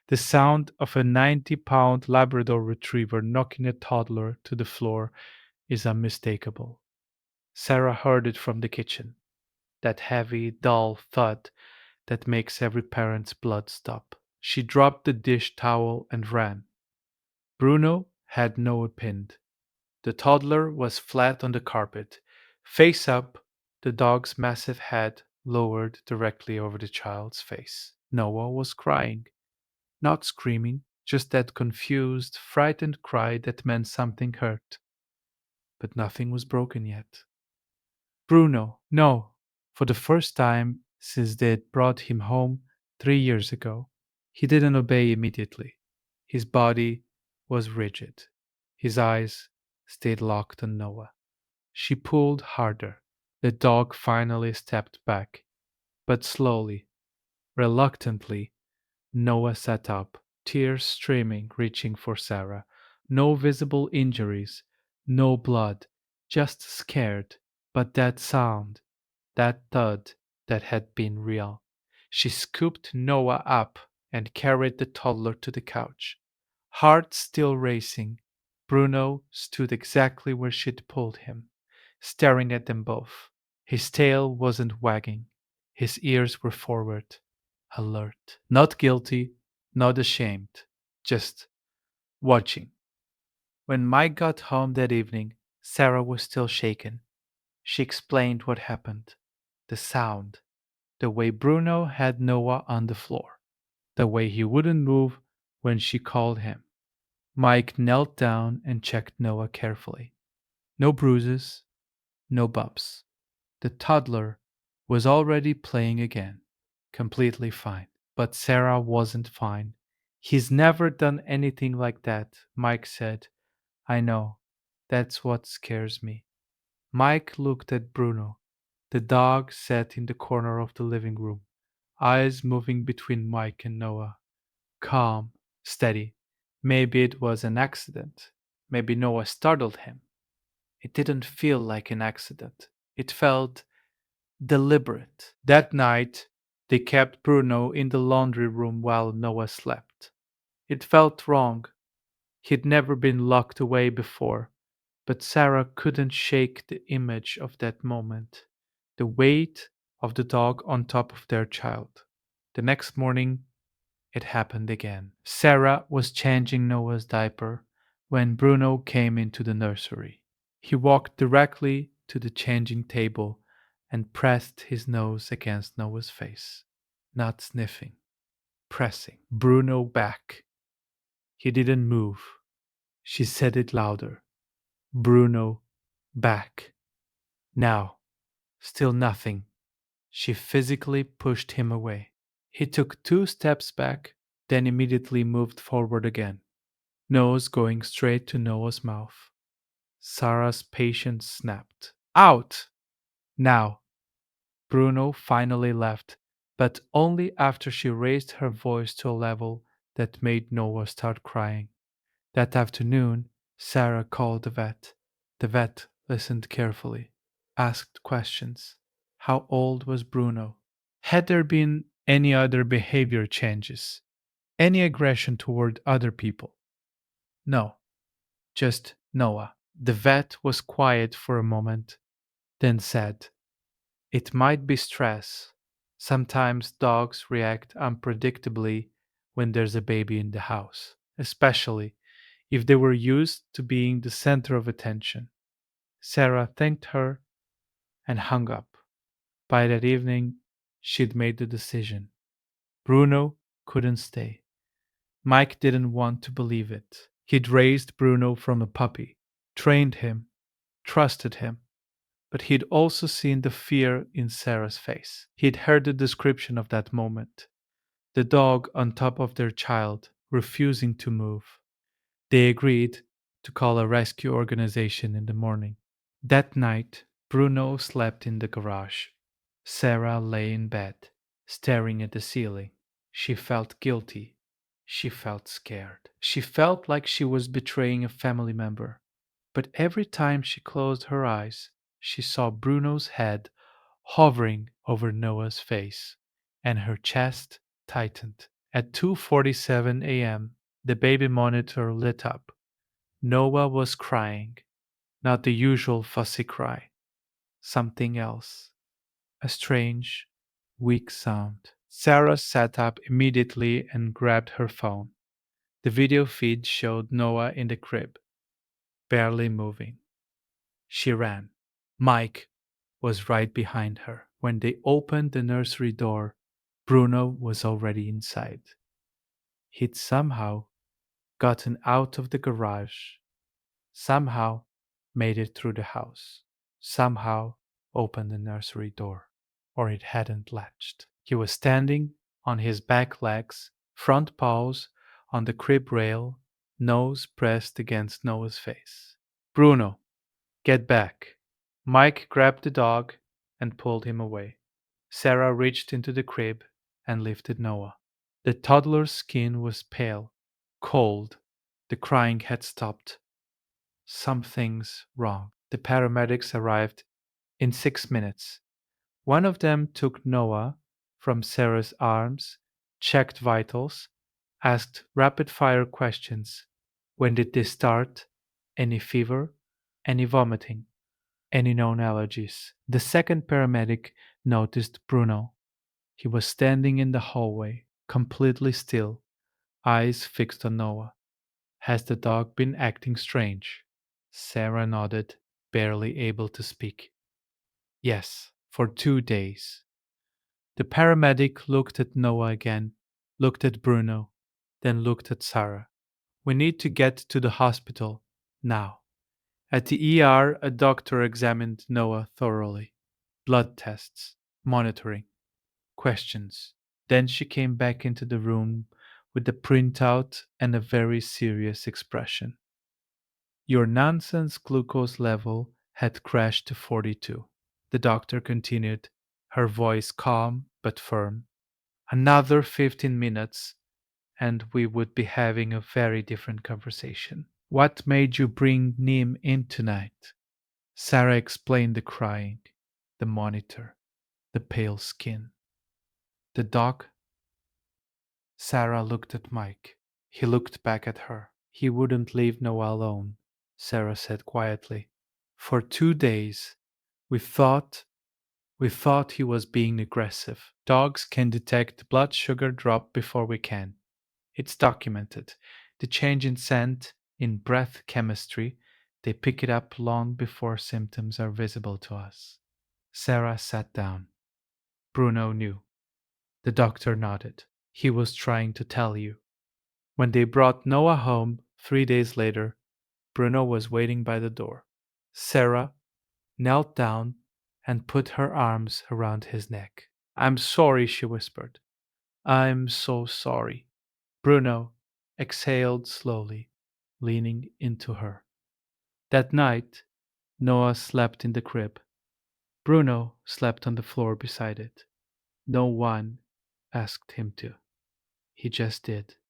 The sound of a 90-pound Labrador Retriever knocking a toddler to the floor is unmistakable. Sarah heard it from the kitchen, that heavy, dull thud that makes every parent's blood stop. She dropped the dish towel and ran. Bruno had Noah pinned. The toddler was flat on the carpet, face up, the dog's massive head lowered directly over the child's face. Noah was crying, not screaming, just that confused, frightened cry that meant something hurt. But nothing was broken yet. Bruno, no! For the first time since they'd brought him home 3 years ago, he didn't obey immediately. His body was rigid. His eyes stayed locked on Noah. She pulled harder. The dog finally stepped back, but slowly, reluctantly. Noah sat up, tears streaming, reaching for Sarah. No visible injuries, no blood, just scared. But that sound, that thud, that had been real. She scooped Noah up and carried the toddler to the couch. Heart still racing, Bruno stood exactly where she'd pulled him, staring at them both. His tail wasn't wagging. His ears were forward, alert. Not guilty, not ashamed, just watching. When Mike got home that evening, Sarah was still shaken. She explained what happened. The sound, the way Bruno had Noah on the floor, the way he wouldn't move when she called him. Mike knelt down and checked Noah carefully. No bruises, no bumps. The toddler was already playing again, completely fine. But Sarah wasn't fine. He's never done anything like that, Mike said. I know. That's what scares me. Mike looked at Bruno. The dog sat in the corner of the living room, eyes moving between Mike and Noah. Calm, steady. Maybe it was an accident. Maybe Noah startled him. It didn't feel like an accident. It felt deliberate. That night, they kept Bruno in the laundry room while Noah slept. It felt wrong. He'd never been locked away before, but Sarah couldn't shake the image of that moment, the weight of the dog on top of their child. The next morning, it happened again. Sarah was changing Noah's diaper when Bruno came into the nursery. He walked directly to the changing table and pressed his nose against Noah's face, not sniffing, pressing Bruno back. He didn't move. She said it louder. Bruno, back. Now, still nothing. She physically pushed him away. He took 2 steps back, then immediately moved forward again, nose going straight to Noah's mouth. Sarah's patience snapped. Out! Now! Bruno finally left, but only after she raised her voice to a level that made Noah start crying. That afternoon, Sarah called the vet. The vet listened carefully, asked questions. How old was Bruno? Had there been any other behavior changes? Any aggression toward other people? No, just Noah. The vet was quiet for a moment, then said, it might be stress. Sometimes dogs react unpredictably when there's a baby in the house, especially if they were used to being the center of attention. Sarah thanked her and hung up. By that evening, she'd made the decision. Bruno couldn't stay. Mike didn't want to believe it. He'd raised Bruno from a puppy, trained him, trusted him. But he'd also seen the fear in Sarah's face. He'd heard the description of that moment, the dog on top of their child, refusing to move. They agreed to call a rescue organization in the morning. That night, Bruno slept in the garage. Sarah lay in bed, staring at the ceiling. She felt guilty. She felt scared. She felt like she was betraying a family member. But every time she closed her eyes, she saw Bruno's head hovering over Noah's face, and her chest tightened. At 2:47 a.m., the baby monitor lit up. Noah was crying, not the usual fussy cry, something else, a strange, weak sound. Sarah sat up immediately and grabbed her phone. The video feed showed Noah in the crib, barely moving. She ran. Mike was right behind her. When they opened the nursery door, Bruno was already inside. He'd somehow gotten out of the garage, somehow made it through the house, somehow opened the nursery door, or it hadn't latched. He was standing on his back legs, front paws on the crib rail, nose pressed against Noah's face. Bruno, get back. Mike grabbed the dog and pulled him away. Sarah reached into the crib and lifted Noah. The toddler's skin was pale, cold. The crying had stopped. Something's wrong. The paramedics arrived in 6 minutes. One of them took Noah from Sarah's arms, checked vitals, asked rapid fire questions. When did this start? Any fever? Any vomiting? Any known allergies? The second paramedic noticed Bruno. He was standing in the hallway, completely still, eyes fixed on Noah. Has the dog been acting strange? Sarah nodded, barely able to speak. Yes, for 2 days. The paramedic looked at Noah again, looked at Bruno, then looked at Sarah. We need to get to the hospital, now. At the ER, a doctor examined Noah thoroughly. Blood tests, monitoring, questions. Then she came back into the room with the printout and a very serious expression. Your nonsense glucose level had crashed to 42. The doctor continued, her voice calm but firm. Another 15 minutes, and we would be having a very different conversation. What made you bring Nim in tonight? Sarah explained the crying, the monitor, the pale skin. The dog? Sarah looked at Mike. He looked back at her. He wouldn't leave Noah alone, Sarah said quietly. For 2 days, we thought we thought he was being aggressive. Dogs can detect blood sugar drop before we can. It's documented. The change in scent, in breath chemistry, they pick it up long before symptoms are visible to us. Sarah sat down. Bruno knew. The doctor nodded. He was trying to tell you. When they brought Noah home 3 days later, Bruno was waiting by the door. Sarah knelt down and put her arms around his neck. I'm sorry, she whispered. I'm so sorry. Bruno exhaled slowly, leaning into her. That night, Noah slept in the crib. Bruno slept on the floor beside it. No one asked him to. He just did.